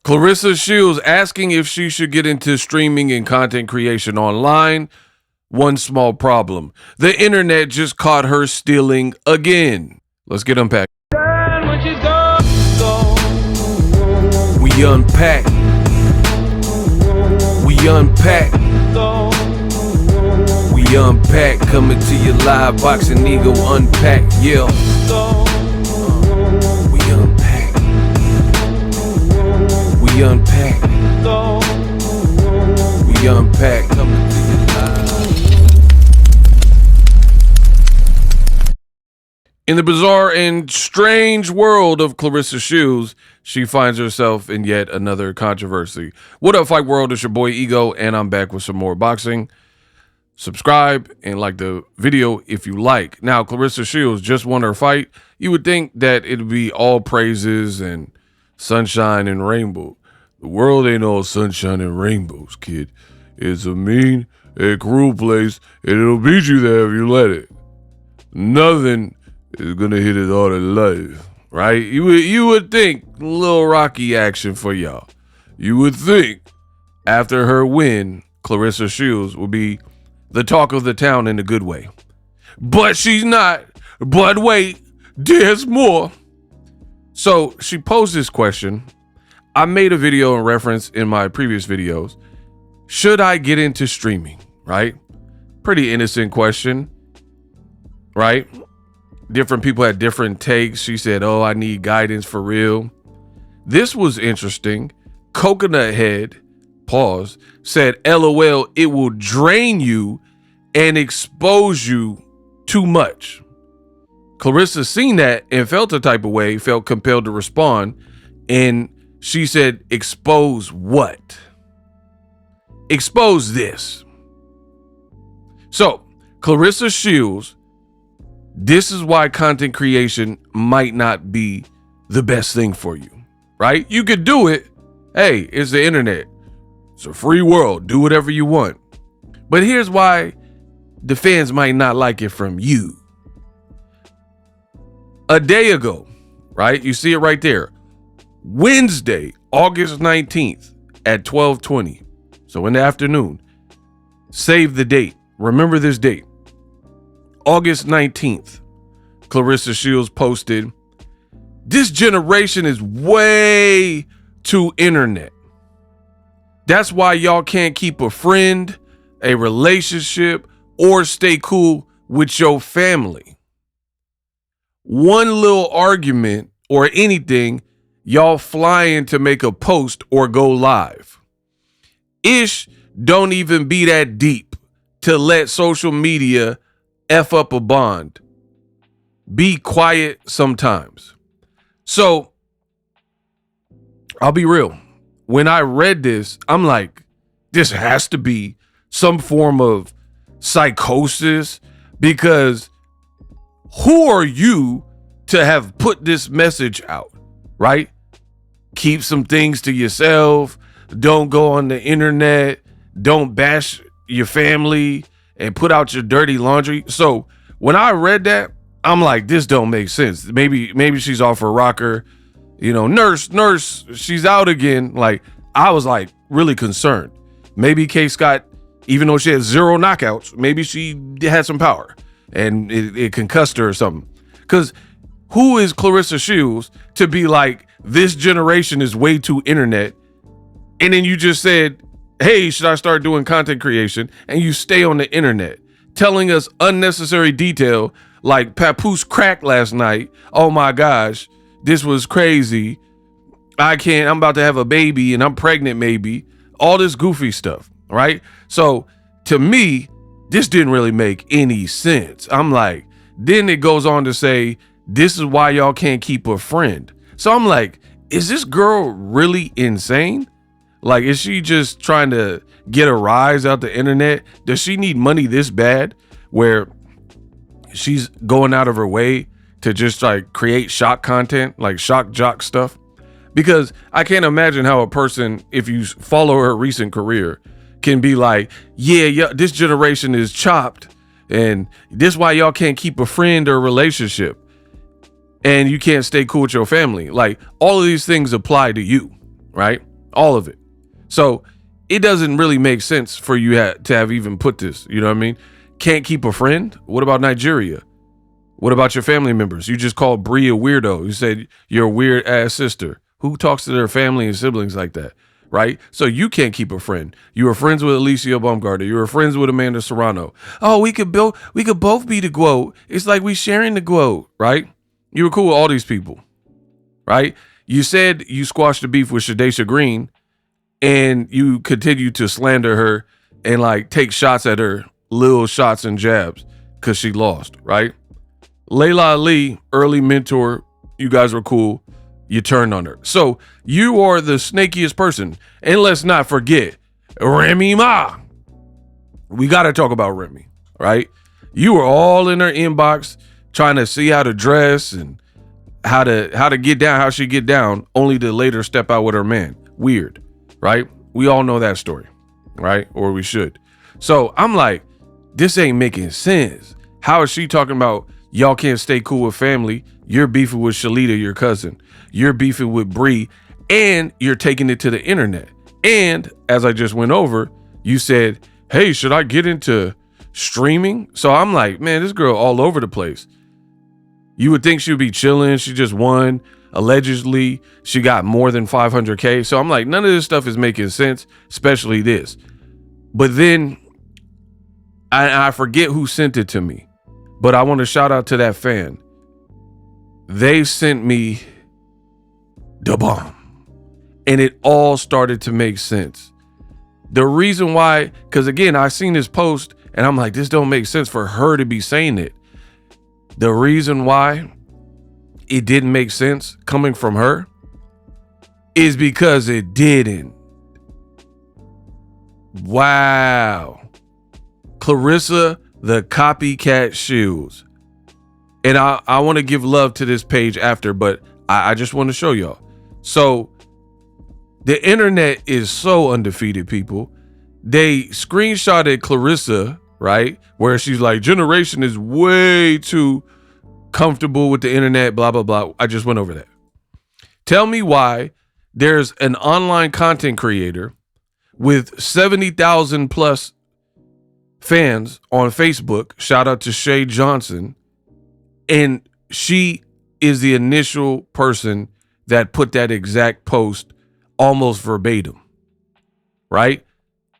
Claressa Shields asking if she should get into streaming and content creation online. One small problem. The internet just caught her stealing again. Let's get unpacked. We unpack. We unpack. We unpack. Coming to you live. Boxing Ego unpack. Yeah. We unpack. We unpack. We unpack. Coming to you live. In the bizarre and strange world of Claressa Shields, she finds herself in yet another controversy. What up, Fight World? It's your boy Ego, and I'm back with some more boxing. Subscribe and like the video if you like. Now, Claressa Shields just won her fight. You would think that it'd be all praises and sunshine and rainbow. The world ain't all sunshine and rainbows, kid. It's a mean and cruel place, and it'll beat you there if you let it. Nothing is gonna hit it all in life, right? You would think a little Rocky action for y'all. You would think after her win, Claressa Shields will be the talk of the town in a good way. But she's not. But wait, there's more. So she posed this question. I made a video in reference in my previous videos. Should I get into streaming, right? Pretty innocent question, right? Different people had different takes. She said, oh, I need guidance for real. This was interesting. Coconut Head, pause, said, LOL, it will drain you and expose you too much. Claressa seen that and felt a type of way, felt compelled to respond. And she said, expose what? Expose this. So, Claressa Shields, this is why content creation might not be the best thing for you, right? You could do it. Hey, it's the internet. It's a free world. Do whatever you want. But here's why the fans might not like it from you. A day ago, right? You see it right there. Wednesday, August 19th at 12:20. So in the afternoon. Save the date. Remember this date. August 19th, Claressa Shields posted, this generation is way too internet. That's why y'all can't keep a friend, a relationship, or stay cool with your family. One little argument or anything, y'all flying to make a post or go live. Ish don't even be that deep to let social media F up a bond. Be quiet sometimes. So I'll be real. When I read this, I'm like, this has to be some form of psychosis, because who are you to have put this message out, right? Keep some things to yourself. Don't go on the internet. Don't bash your family and put out your dirty laundry. So when I read that, I'm like, this don't make sense. Maybe she's off her rocker. You know, nurse, she's out again. Like, I was like really concerned. Maybe K. Scott, even though she had 0 knockouts, maybe she had some power and it concussed her or something. Because who is Claressa Shields to be like, this generation is way too internet? And then you just said, hey, should I start doing content creation? And you stay on the internet telling us unnecessary detail like Papoose cracked last night. Oh my gosh, this was crazy. I'm about to have a baby and I'm pregnant maybe. All this goofy stuff, right? So to me, this didn't really make any sense. I'm like, then it goes on to say, this is why y'all can't keep a friend. So I'm like, is this girl really insane? Like, is she just trying to get a rise out the internet? Does she need money this bad where she's going out of her way to just like create shock content, like shock jock stuff? Because I can't imagine how a person, if you follow her recent career, can be like, yeah, this generation is chopped and this is why y'all can't keep a friend or relationship and you can't stay cool with your family. Like, all of these things apply to you, right? all of it. So it doesn't really make sense for you to have even put this. You know what I mean? Can't keep a friend? What about Nigeria? What about your family members? You just called Bree a weirdo. You said you're a weird ass sister. Who talks to their family and siblings like that? Right? So you can't keep a friend. You were friends with Alicia Baumgartner. You were friends with Amanda Serrano. Oh, we could both be the GWOAT. It's like we sharing the GWOAT, right? You were cool with all these people, right? You said you squashed the beef with Shadesha Green, and you continue to slander her and like take shots at her, little shots and jabs, because she lost, right? Layla Ali, early mentor, you guys were cool. You turned on her. So you are the snakiest person. And let's not forget Remy Ma. We got to talk about Remy, right? You were all in her inbox trying to see how to dress and how to get down, how she get down, only to later step out with her man. Weird, right? We all know that story, right? Or we should. So I'm like, this ain't making sense. How is she talking about y'all can't stay cool with family? You're beefing with Shalita, your cousin. You're beefing with Bree, and you're taking it to the internet. And as I just went over, you said, hey, should I get into streaming? So I'm like, man, this girl all over the place. You would think she would be chilling. She just won. Allegedly, she got more than 500K. So I'm like, none of this stuff is making sense, especially this. But then I forget who sent it to me, but I want to shout out to that fan. They sent me the bomb, and it all started to make sense. The reason why, because again, I seen this post and I'm like, this don't make sense for her to be saying it. The reason why it didn't make sense coming from her is because it didn't. Wow. Claressa, the copycat shoes. And I want to give love to this page after, but I just want to show y'all. So the internet is so undefeated, people. They screenshotted Claressa, right? Where she's like, generation is way too comfortable with the internet, blah, blah, blah. I just went over that. Tell me why there's an online content creator with 70,000 plus fans on Facebook. Shout out to Shay Johnson. And she is the initial person that put that exact post almost verbatim, right?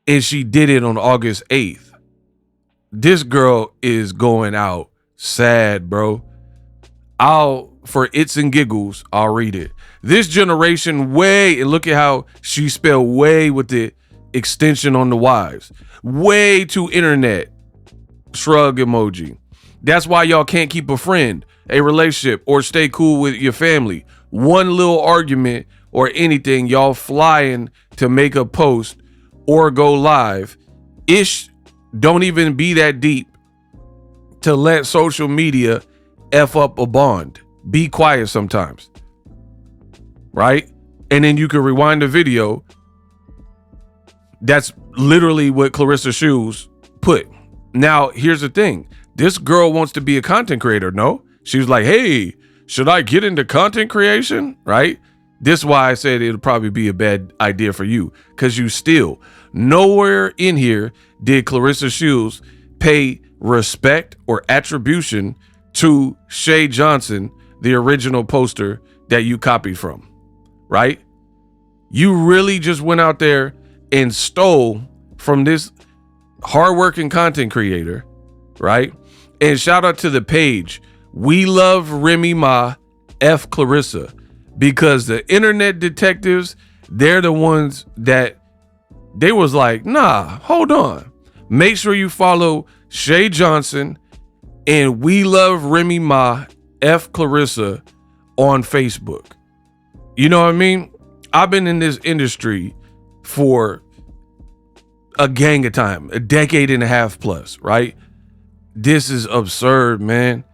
And she did it on August 8th. This girl is going out sad, bro. For its and giggles, I'll read it. This generation way, and look at how she spelled way with the extension on the Y's. Way too internet. Shrug emoji. That's why y'all can't keep a friend, a relationship, or stay cool with your family. One little argument or anything, y'all flying to make a post or go live. Ish don't even be that deep to let social media F up a bond. Be quiet sometimes, right? And then you can rewind the video. That's literally what Claressa Shoes put. Now, here's the thing. This girl wants to be a content creator, no? She was like, hey, should I get into content creation, right? This is why I said it'll probably be a bad idea for you, because you still, nowhere in here did Claressa Shoes pay respect or attribution to Shay Johnson, the original poster that you copied from, right? You really just went out there and stole from this hardworking content creator, right? And shout out to the page, We Love Remy Ma, F Claressa, because the internet detectives, they're the ones that they was like, nah, hold on. Make sure you follow Shay Johnson and We Love Remy Ma, F Claressa on Facebook. You know what I mean? I've been in this industry for a gang of time, a decade and a half plus, right? This is absurd, man.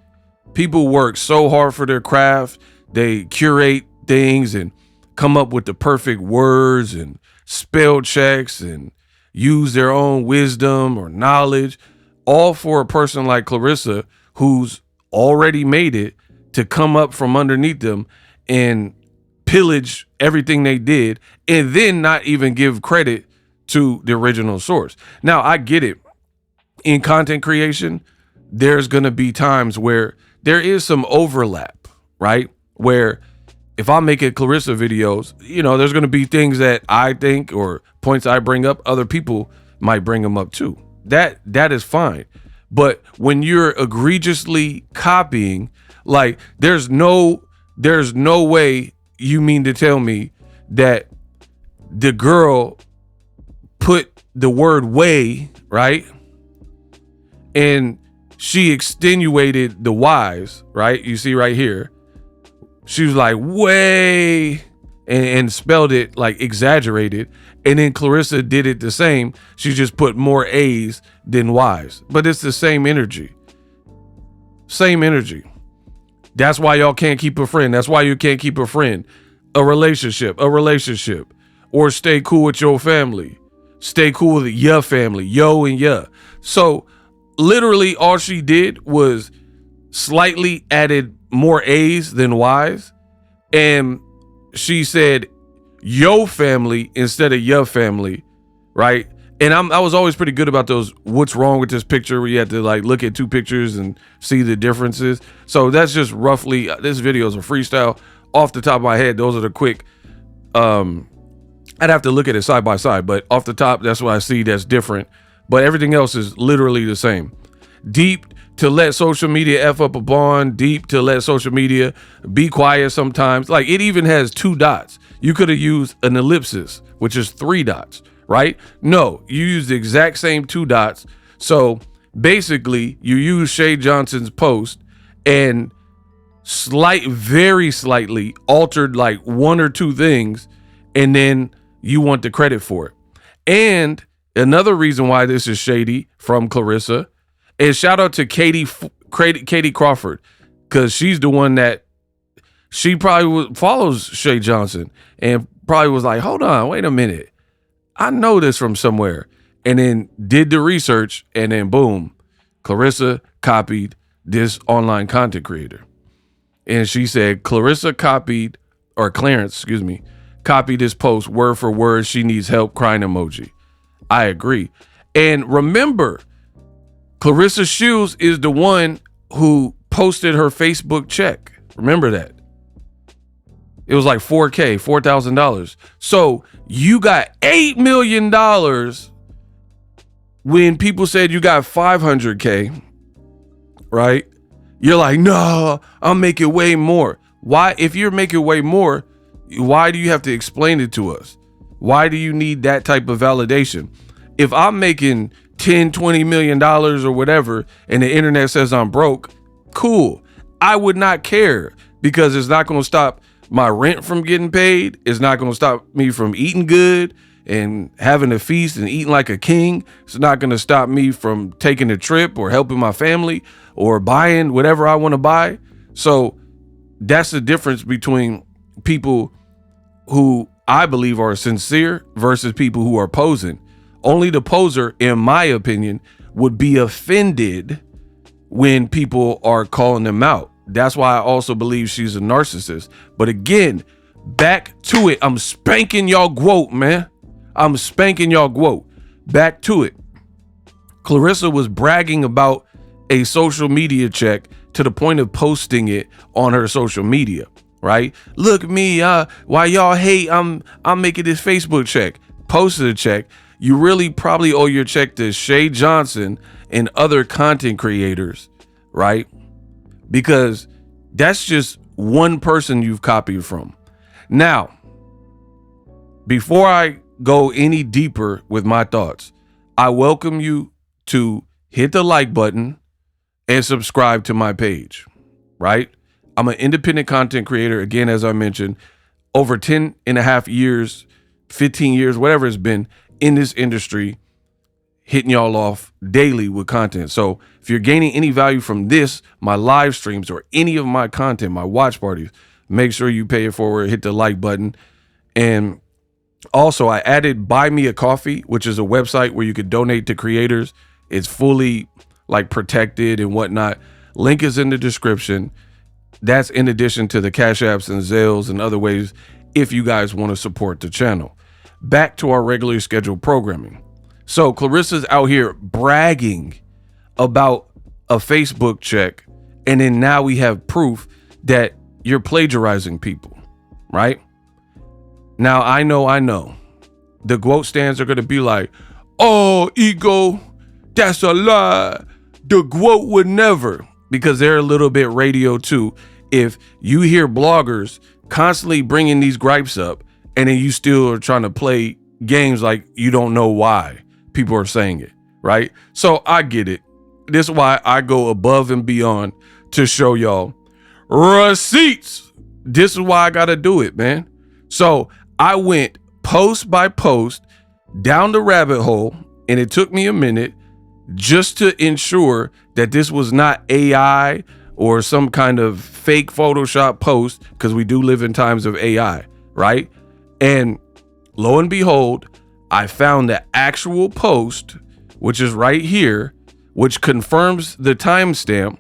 People work so hard for their craft. They curate things and come up with the perfect words and spell checks and use their own wisdom or knowledge, all for a person like Claressa who's already made it to come up from underneath them and pillage everything they did and then not even give credit to the original source. Now, I get it. In content creation, there's going to be times where there is some overlap, right? Where if I'm making Claressa videos, there's going to be things that I think or points I bring up, other people might bring them up too. That is fine. But when you're egregiously copying, like there's no way you mean to tell me that the girl put the word way, right? And she extenuated the Y's, right? You see right here. She was like, way, and spelled it like exaggerated. And then Claressa did it the same. She just put more A's than Y's. But it's the same energy. Same energy. That's why y'all can't keep a friend. That's why you can't keep a friend. A relationship. Or stay cool with your family. Stay cool with your family. Yo and ya. So literally all she did was slightly added more A's than Y's. And she said yo family instead of your family, right? And I was always pretty good about those what's wrong with this picture where you had to like look at two pictures and see the differences. So that's just roughly, this video is a freestyle off the top of my head. Those are the quick, I'd have to look at it side by side, but off the top, that's what I see that's different. But everything else is literally the same. Deep to let social media F up a bond, deep to let social media be quiet sometimes. Like it even has 2 dots. You could have used an ellipsis, which is 3 dots, right? No, you use the exact same 2 dots. So basically you use Shay Johnson's post and very slightly altered like 1 or 2 things, and then you want the credit for it. And another reason why this is shady from Claressa is shout out to Katie Crawford, because she's the one that she probably follows Shay Johnson and probably was like, hold on, wait a minute. I know this from somewhere. And then did the research, and then boom, Claressa copied this online content creator. And she said Clarence, copied this post word for word. She needs help, crying emoji. I agree. And remember, Claressa Shields is the one who posted her Facebook check. Remember that. It was like $4,000. So you got $8 million when people said you got $500K, right? You're like, no, I'll make it way more. Why? If you're making way more, why do you have to explain it to us? Why do you need that type of validation? If I'm making $10-20 million or whatever, and the internet says I'm broke, cool. I would not care, because it's not going to stop my rent from getting paid. It's not going to stop me from eating good and having a feast and eating like a king. It's not going to stop me from taking a trip or helping my family or buying whatever I want to buy. So that's the difference between people who I believe are sincere versus people who are posing. Only the poser, in my opinion, would be offended when people are calling them out. That's why I also believe she's a narcissist. But again, back to it. I'm spanking y'all quote, man. I'm spanking y'all quote. Back to it. Claressa was bragging about a social media check to the point of posting it on her social media, right? Look at me, why y'all hate, I'm making this Facebook check. Posted a check. You really probably owe your check to Shay Johnson and other content creators, right? Because that's just one person you've copied from. Now, before I go any deeper with my thoughts, I welcome you to hit the like button and subscribe to my page, right? I'm an independent content creator. Again, as I mentioned, over 10 and a half years, 15 years, whatever it's been in this industry, hitting y'all off daily with content. So if you're gaining any value from this, my live streams, or any of my content, my watch parties, make sure you pay it forward, hit the like button. And also I added Buy Me a Coffee, which is a website where you could donate to creators. It's fully like protected and whatnot. Link is in the description. That's in addition to the Cash Apps and Zelles and other ways if you guys want to support the channel. Back to our regularly scheduled programming. So Claressa's out here bragging about a Facebook check, and then now we have proof that you're plagiarizing people, right? Now, I know the quote stands are going to be like, oh, ego, that's a lie. The quote would never, because they're a little bit radio too. If you hear bloggers constantly bringing these gripes up, and then you still are trying to play games like you don't know why people are saying it, right? So I get it. This is why I go above and beyond to show y'all receipts. This is why I got to do it, man. So I went post by post down the rabbit hole, and it took me a minute just to ensure that this was not AI or some kind of fake Photoshop post, because we do live in times of AI, right? And lo and behold, I found the actual post, which is right here, which confirms the timestamp,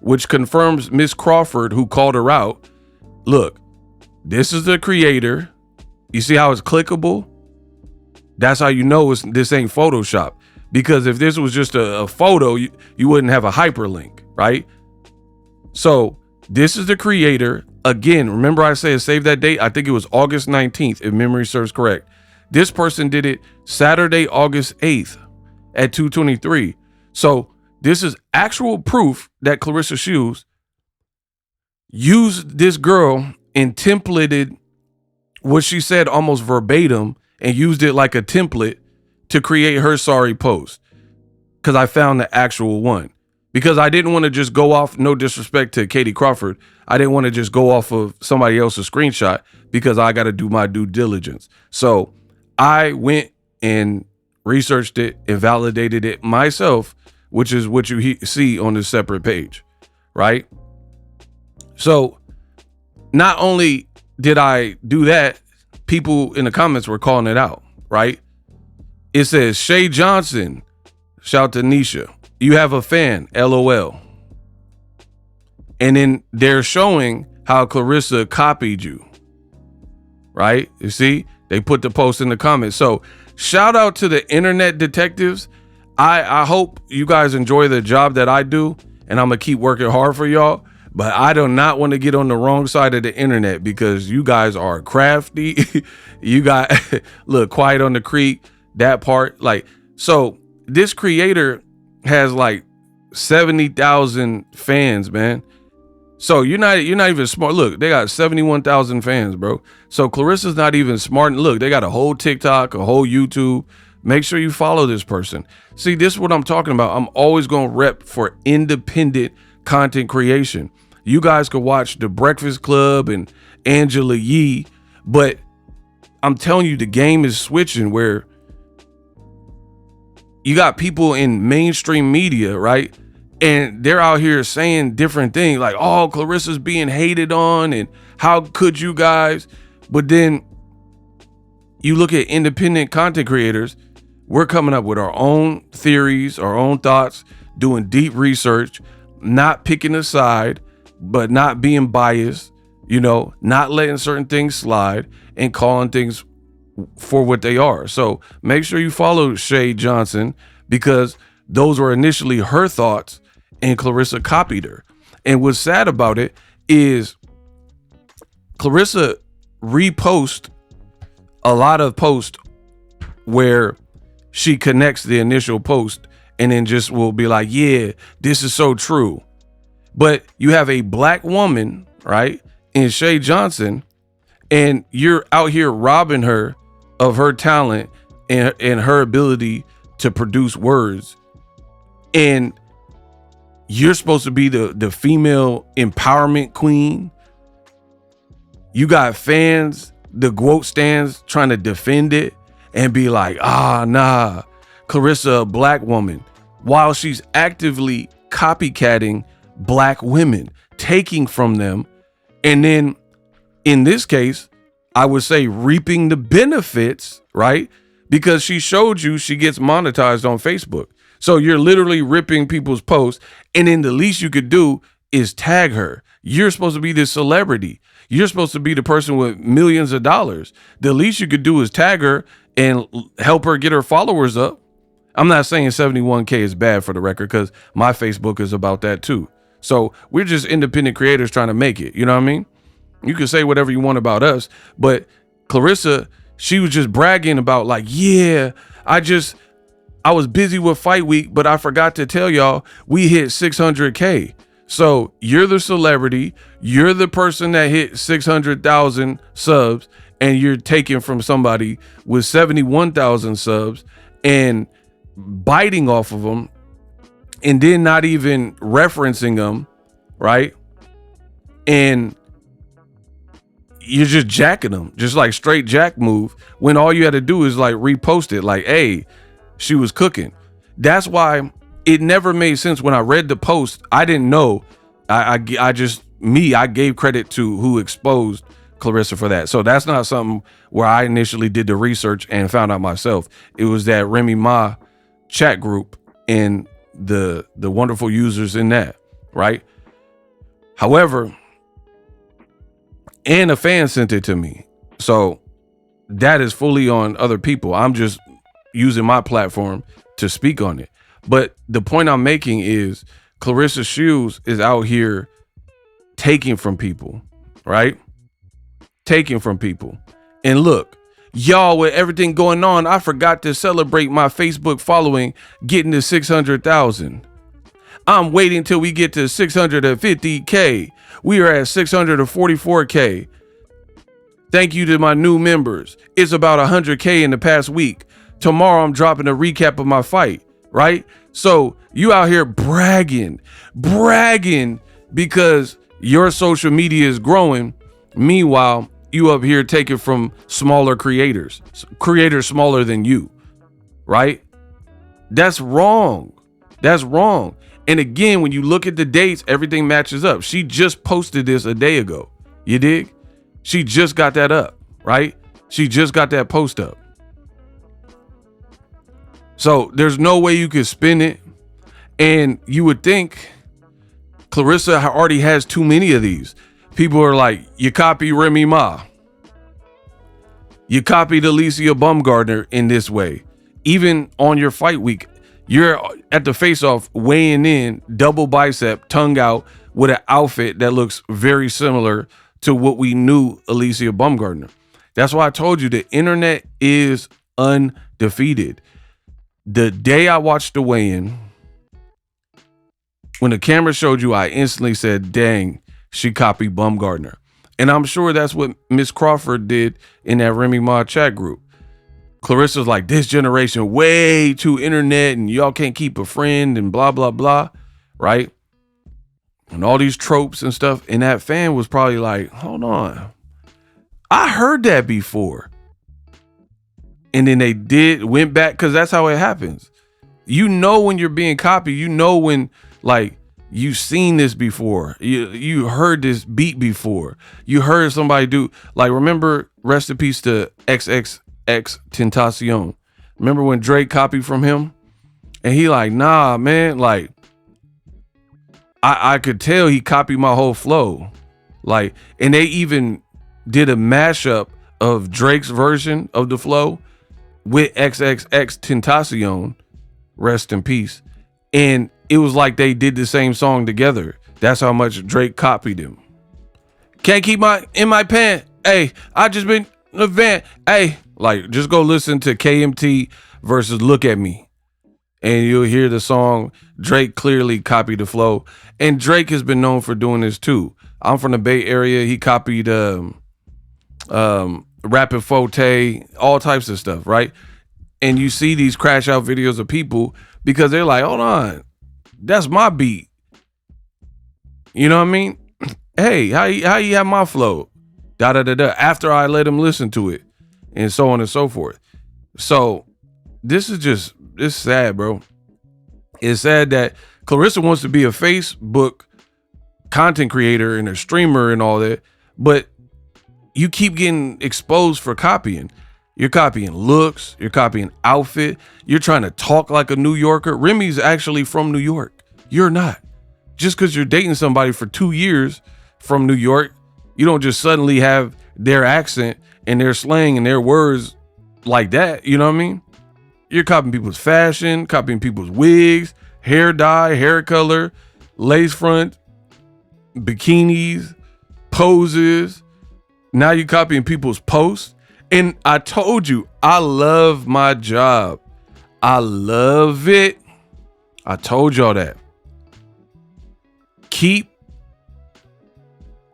which confirms Miss Crawford, who called her out. Look, this is the creator. You see how it's clickable? That's how you know this ain't Photoshop. Because if this was just a photo, you wouldn't have a hyperlink, right? So this is the creator. Again, remember I said save that date? I think it was August 19th, if memory serves correct. This person did it Saturday, August 8th at 2:23. So this is actual proof that Claressa Shields used this girl and templated what she said almost verbatim and used it like a template to create her sorry post. Because I found the actual one. Because I didn't want to just go off, no disrespect to Katie Crawford, I didn't want to just go off of somebody else's screenshot, because I got to do my due diligence. So I went and researched it and validated it myself, which is what you see on this separate page, right? So not only did I do that, people in the comments were calling it out, right? It says, Shay Johnson, shout to Nisha, you have a fan, LOL. And then they're showing how Claressa copied you, right? You see, they put the post in the comments. So shout out to the internet detectives. I hope you guys enjoy the job that I do, and I'm gonna keep working hard for y'all. But I do not want to get on the wrong side of the internet, because you guys are crafty. You got, look, Quiet on the Creek, that part. Like, so this creator has like 70,000 fans, man. So you're not even smart. Look, they got 71,000 fans, bro. So Claressa's not even smart. Look, they got a whole TikTok, a whole YouTube. Make sure you follow this person. See, this is what I'm talking about. I'm always going to rep for independent content creation. You guys could watch The Breakfast Club and Angela Yee, but I'm telling you, the game is switching, where you got people in mainstream media, right? And they're out here saying different things like, oh, Claressa's being hated on, and how could you guys? But then you look at independent content creators, we're coming up with our own theories, our own thoughts, doing deep research, not picking a side, but not being biased, you know, not letting certain things slide, and calling things for what they are. So make sure you follow Shay Johnson, because those were initially her thoughts, and Claressa copied her. And what's sad about it is Claressa reposts a lot of posts where she connects the initial post, and then just will be like, yeah, this is so true. But you have a black woman, right, in Shay Johnson, and you're out here robbing her of her talent and her ability to produce words. And you're supposed to be the female empowerment queen. You got fans, the quote stands, trying to defend it and be like, nah, Claressa, a black woman, while she's actively copycatting black women, taking from them, and then in this case, I would say reaping the benefits, right? Because she showed you she gets monetized on Facebook. So you're literally ripping people's posts, and then the least you could do is tag her, You're supposed to be this celebrity. You're supposed to be the person with millions of dollars. The least you could do is tag her and help her get her followers up. I'm not saying 71K is bad, for the record, because my Facebook is about that too. So we're just independent creators trying to make it. You know what I mean? You can say whatever you want about us, but Claressa, she was just bragging about like, yeah, I was busy with fight week, but I forgot to tell y'all we hit 600K. So you're the celebrity, you're the person that hit 600,000 subs, and you're taking from somebody with 71,000 subs and biting off of them, and then not even referencing them, right? And you're just jacking them, just like straight jack move, when all you had to do is like repost it, like, hey, she was cooking. That's why it never made sense when I read the post. I didn't know. I gave credit to who exposed Claressa for that. So that's not something where I initially did the research and found out myself. It was that Remy Ma chat group and the wonderful users in that, right? However, and a fan sent it to me. So that is fully on other people. I'm just using my platform to speak on it. But the point I'm making is Claressa Shields is out here taking from people, right? Taking from people. And look, y'all, with everything going on, I forgot to celebrate my Facebook following getting to 600,000. I'm waiting till we get to 650K. We are at 644K. Thank you to my new members. It's about 100K in the past week. Tomorrow I'm dropping a recap of my fight, right? So you out here bragging because your social media is growing. Meanwhile, you up here taking from smaller creators smaller than you, right? That's wrong. That's wrong. And again, when you look at the dates, everything matches up. She just posted this a day ago. You dig? She just got that up, right? She just got that post up. So there's no way you could spin it. And you would think Claressa already has too many of these. People are like, you copy Remy Ma. You copied Alicia Baumgardner in this way. Even on your fight week, you're at the face-off weighing in, double bicep, tongue out, with an outfit that looks very similar to what we knew Alicia Baumgardner. That's why I told you the internet is undefeated. The day I watched the weigh-in, when the camera showed you, I instantly said, dang, she copied Baumgardner. And I'm sure that's what Miss Crawford did in that Remy Ma chat group. Claressa's like, this generation way too internet and y'all can't keep a friend and blah, blah, blah, right? And all these tropes and stuff. And that fan was probably like, hold on, I heard that before. And then they went back, because that's how it happens. You know when you're being copied. You know when, like, you've seen this before. You heard this beat before. You heard somebody do, like, remember, rest in peace to XXX Tentacion. Remember when Drake copied from him? And he like, nah, man, like, I could tell he copied my whole flow. Like, and they even did a mashup of Drake's version of the flow with XXX Tentacion, rest in peace. And it was like they did the same song together. That's how much Drake copied him. Can't keep in my pants. Hey, I just been in a van. Hey, like, just go listen to KMT versus Look at Me, and you'll hear the song. Drake clearly copied the flow, and Drake has been known for doing this too. I'm from the Bay Area. He copied Rapid Forte, all types of stuff, right? And you see these crash out videos of people because they're like, hold on, that's my beat. You know what I mean? Hey, how you have my flow? Da da da da. After I let him listen to it, and so on and so forth. So this is sad, bro. It's sad that Claressa wants to be a Facebook content creator and a streamer and all that, but you keep getting exposed for copying. You're copying looks, you're copying outfit, you're trying to talk like a New Yorker. Remy's actually from New York. You're not. Just because you're dating somebody for 2 years from New York. You don't just suddenly have their accent and their slang and their words like that. You know what I mean? You're copying people's fashion, copying people's wigs, hair dye, hair color, lace front, bikinis, poses. Now you're copying people's posts. And I told you, I love my job. I love it. I told y'all that. Keep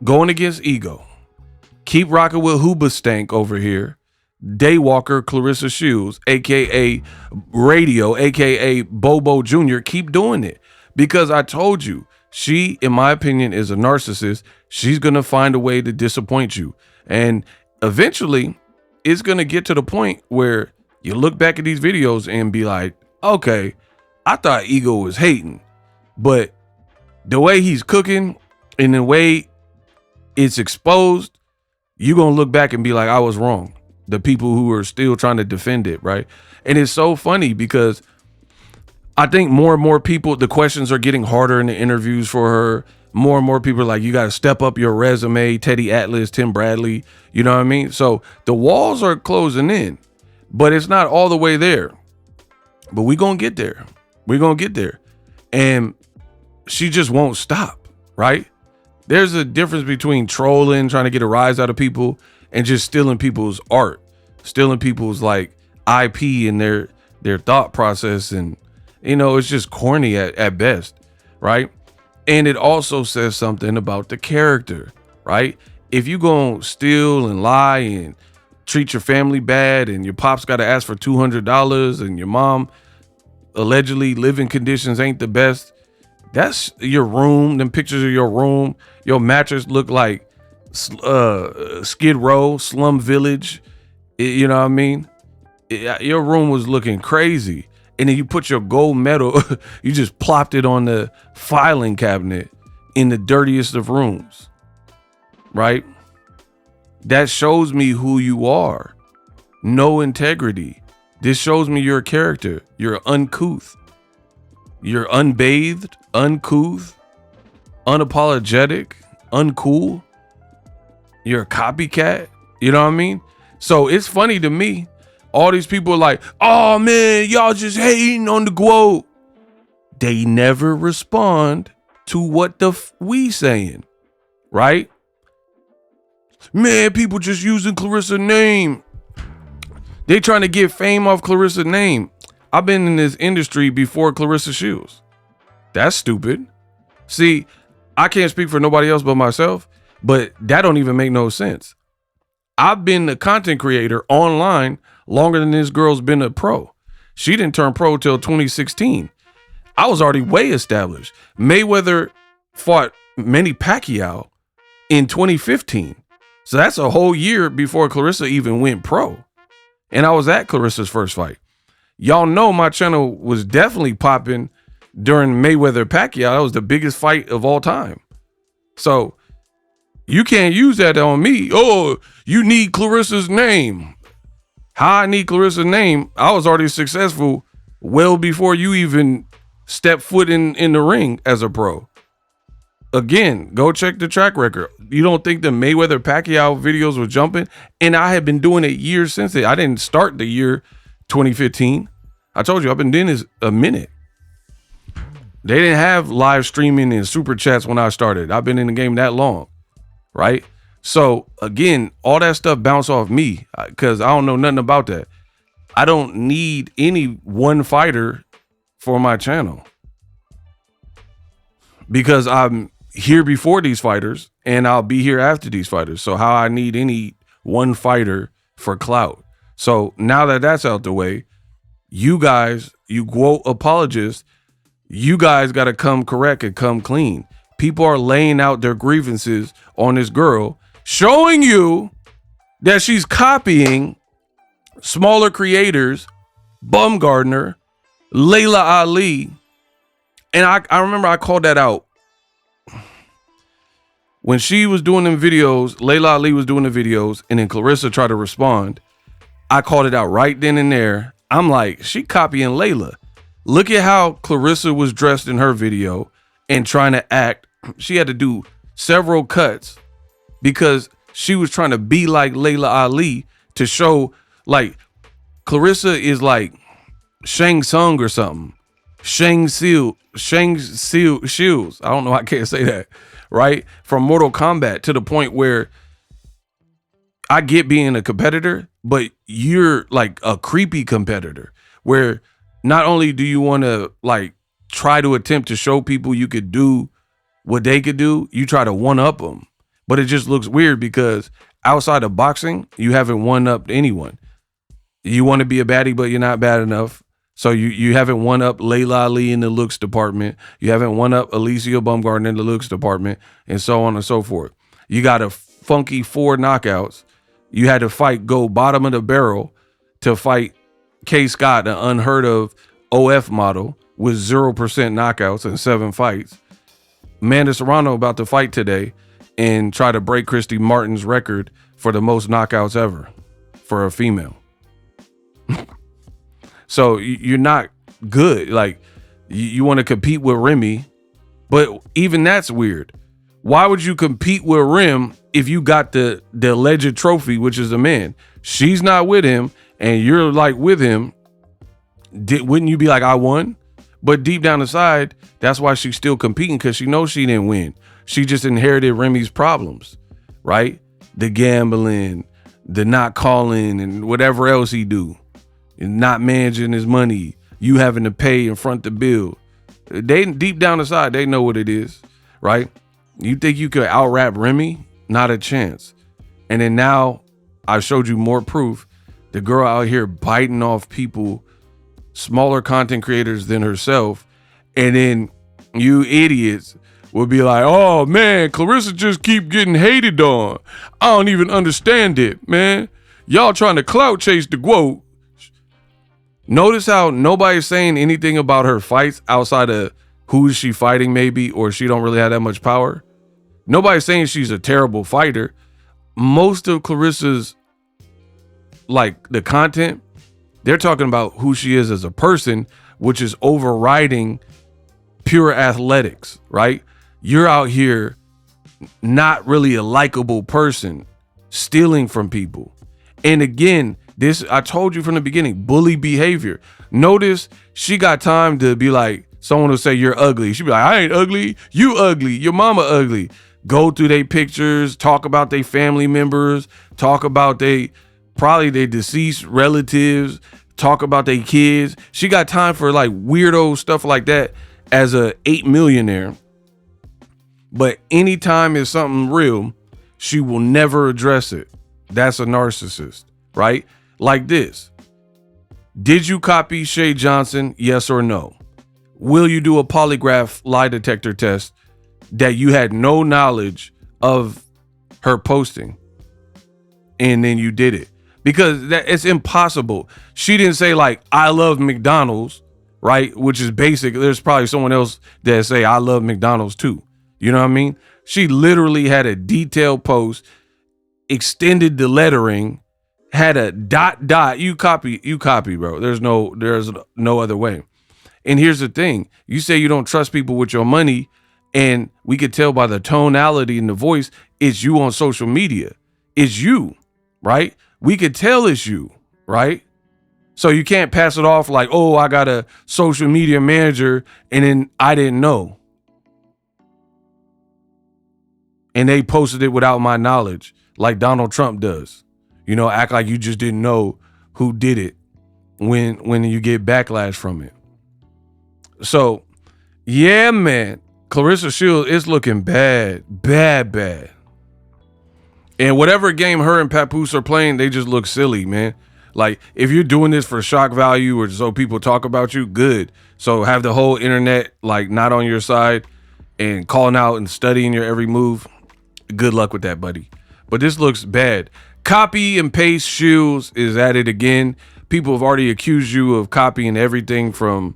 going against ego. Keep rocking with Hoobastank over here. Daywalker Claressa Shields, aka Radio, aka Bobo Jr. Keep doing it, because I told you, she, in my opinion, is a narcissist. She's gonna find a way to disappoint you, and eventually it's gonna get to the point where you look back at these videos and be like, okay, I thought Ego was hating, but the way he's cooking and the way it's exposed, you're gonna look back and be like, I was wrong. The people who are still trying to defend it, right? And it's so funny because I think more and more people, the questions are getting harder in the interviews for her. More and more people are like, you got to step up your resume. Teddy Atlas, Tim Bradley, you know what I mean? So the walls are closing in, but it's not all the way there. But we're going to get there. We're going to get there. And she just won't stop, right? There's a difference between trolling, trying to get a rise out of people, and just stealing people's art, stealing people's like IP and their thought process. And, you know, it's just corny at best, right? And it also says something about the character, right? If you gonna steal and lie and treat your family bad, and your pops got to ask for $200, and your mom allegedly living conditions ain't the best, that's your room. Them pictures of your room, your mattress look like Skid Row, Slum Village, you know what I mean? Your room was looking crazy, and then you put your gold medal, you just plopped it on the filing cabinet in the dirtiest of rooms, right? That shows me who you are. No integrity. This shows me your character. You're uncouth. You're unbathed, uncouth, unapologetic, uncool. You're a copycat. You know what I mean? So it's funny to me. All these people are like, oh man, y'all just hating on the quote. They never respond to what we saying, right? Man, people just using Clarissa's name. They trying to get fame off Clarissa's name. I've been in this industry before Claressa Shields. That's stupid. See, I can't speak for nobody else but myself, but that don't even make no sense. I've been a content creator online longer than this girl's been a pro. She didn't turn pro till 2016. I was already way established. Mayweather fought Manny Pacquiao in 2015. So that's a whole year before Claressa even went pro. And I was at Clarissa's first fight. Y'all know my channel was definitely popping during Mayweather Pacquiao. That was the biggest fight of all time. So you can't use that on me. Oh, you need Clarissa's name. How I need Clarissa's name? I was already successful well before you even stepped foot in the ring as a pro. Again, go check the track record. You don't think the Mayweather Pacquiao videos were jumping? And I had been doing it years since it. I didn't start the year 2015. I told you, I've been doing this a minute. They didn't have live streaming and super chats when I started. I've been in the game that long, right? So again, all that stuff bounce off me because I don't know nothing about that. I don't need any one fighter for my channel because I'm here before these fighters and I'll be here after these fighters. So how I need any one fighter for clout. So now that that's out the way, you guys, you quote apologists, you guys got to come correct and come clean. People are laying out their grievances on this girl, showing you that she's copying smaller creators, Bumgardner, Layla Ali. And I remember I called that out. When she was doing them videos, Layla Ali was doing the videos, and then Claressa tried to respond. I called it out right then and there. I'm like, she copying Layla. Look at how Claressa was dressed in her video and trying to act. She had to do several cuts because she was trying to be like Layla Ali to show like Claressa is like Shang Tsung or something. Shang Shields. I don't know. I can't say that. Right? From Mortal Kombat, to the point where I get being a competitor, but you're like a creepy competitor where not only do you want to like try to attempt to show people you could do what they could do, you try to one up them. But it just looks weird because outside of boxing, you haven't one upped anyone. You want to be a baddie, but you're not bad enough. So you haven't one up Layla Ali in the looks department. You haven't one up Alicia Baumgartner in the looks department, and so on and so forth. You got a funky 4 knockouts. You had to fight, go bottom of the barrel to fight K. Scott, an unheard of OF model with 0% knockouts and 7 fights. Amanda Serrano about to fight today and try to break Christy Martin's record for the most knockouts ever for a female. So you're not good. Like you want to compete with Remy, but even that's weird. Why would you compete with Rem if you got the alleged trophy, which is a man? She's not with him and you're like with him. Wouldn't you be like, I won? But deep down inside, that's why she's still competing, because she knows she didn't win. She just inherited Remy's problems, right? The gambling, the not calling, and whatever else he do. And not managing his money, you having to pay and front the bill. They deep down inside, they know what it is, right? You think you could out-rap Remy? Not a chance. And then now I showed you more proof. The girl out here biting off people, smaller content creators than herself. And then you idiots will be like, oh man, Claressa just keep getting hated on. I don't even understand it, man. Y'all trying to clout chase the quote. Notice how nobody's saying anything about her fights outside of who is she fighting maybe, or she don't really have that much power. Nobody's saying she's a terrible fighter. Most of Claressa's, like the content, they're talking about who she is as a person, which is overriding pure athletics, right? You're out here not really a likable person, stealing from people. And again, this, I told you from the beginning, bully behavior. Notice she got time to be like, someone will say you're ugly. She'd be like, I ain't ugly. You ugly. Your mama ugly. Go through their pictures, talk about their family members, talk about probably their deceased relatives, talk about their kids. She got time for like weirdo stuff like that as a 8 millionaire. But anytime it's something real, she will never address it. That's a narcissist, right? Like this. Did you copy Shay Johnson? Yes or no? Will you do a polygraph lie detector test that you had no knowledge of her posting and then you did it? Because it's impossible. She didn't say like, I love McDonald's, right? Which is basic. There's probably someone else that say I love McDonald's too. You know what I mean? She literally had a detailed post, extended the lettering, had a ... You copy, bro. There's no other way. And here's the thing. You say you don't trust people with your money, and we could tell by the tonality and the voice, it's you on social media. It's you, right? We could tell it's you, right? So you can't pass it off like, oh, I got a social media manager and then I didn't know. And they posted it without my knowledge, like Donald Trump does. You know, act like you just didn't know who did it when you get backlash from it. So, yeah, man, Claressa Shields is looking bad. And whatever game her and Papoose are playing, they just look silly, man. Like, if you're doing this for shock value or so people talk about you, good. So have the whole internet, like, not on your side and calling out and studying your every move. Good luck with that, buddy. But this looks bad. Copy and paste Shields is at it again. People have already accused you of copying everything from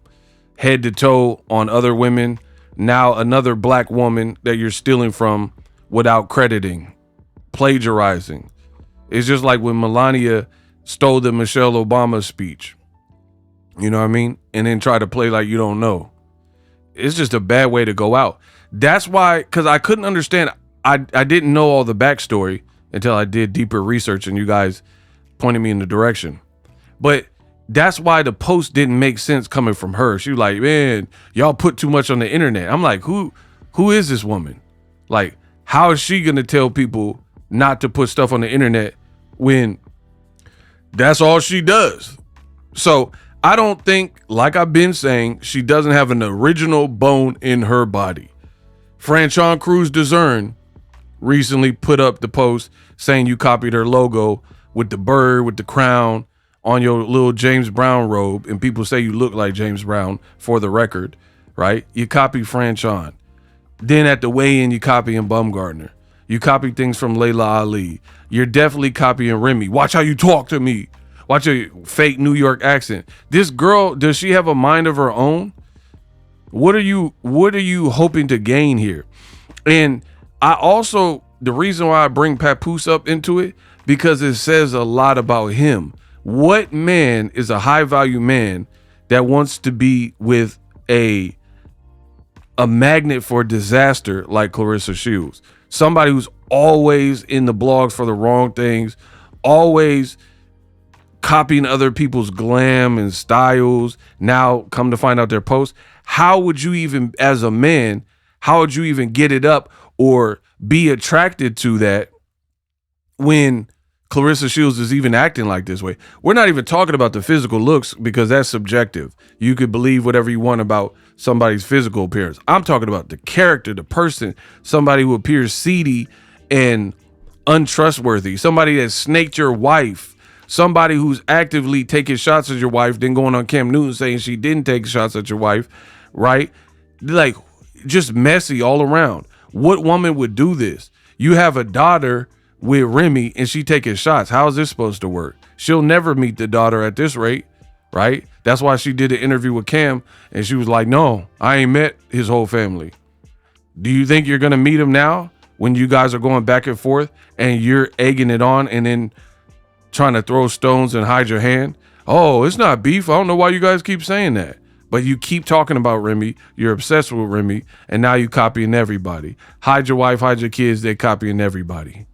head to toe on other women. Now another black woman that you're stealing from without crediting, plagiarizing. It's just like when Melania stole the Michelle Obama speech. You know what I mean? And then try to play like you don't know. It's just a bad way to go out. That's why, because I couldn't understand. I didn't know all the backstory until I did deeper research and you guys pointed me in the direction. But that's why the post didn't make sense coming from her. She was like, man, y'all put too much on the internet. I'm like, who is this woman? Like, how is she gonna tell people not to put stuff on the internet when that's all she does? So I don't think, like I've been saying, she doesn't have an original bone in her body. Franchon Cruz Dezern recently put up the post saying you copied her logo with the bird, with the crown on your little James Brown robe, and people say you look like James Brown, for the record, right? You copy Franchon. Then at the weigh-in, you copying Bumgardner. You copy things from Layla Ali. You're definitely copying Remy. Watch how you talk to me. Watch your fake New York accent. This girl, does she have a mind of her own? What are you hoping to gain here? And I also, the reason why I bring Papoose up into it, because it says a lot about him. What man is a high value man that wants to be with a magnet for disaster like Claressa Shields? Somebody who's always in the blogs for the wrong things, always copying other people's glam and styles. Now come to find out their posts. How would you even, as a man, how would you even get it up or be attracted to that when Claressa Shields is even acting like this way? We're not even talking about the physical looks, because that's subjective. You could believe whatever you want about somebody's physical appearance. I'm talking about the character, the person, somebody who appears seedy and untrustworthy, somebody that snaked your wife, somebody who's actively taking shots at your wife, then going on Cam Newton saying she didn't take shots at your wife, right? Like, just messy all around. What woman would do this? You have a daughter with Remy and she taking shots. How is this supposed to work? She'll never meet the daughter at this rate, right? That's why she did an interview with Cam and she was like, no, I ain't met his whole family. Do you think you're gonna meet him now when you guys are going back and forth and you're egging it on and then trying to throw stones and hide your hand? Oh, it's not beef. I don't know why you guys keep saying that. But you keep talking about Remy. You're obsessed with Remy. And now you copying everybody. Hide your wife, hide your kids. They're copying everybody.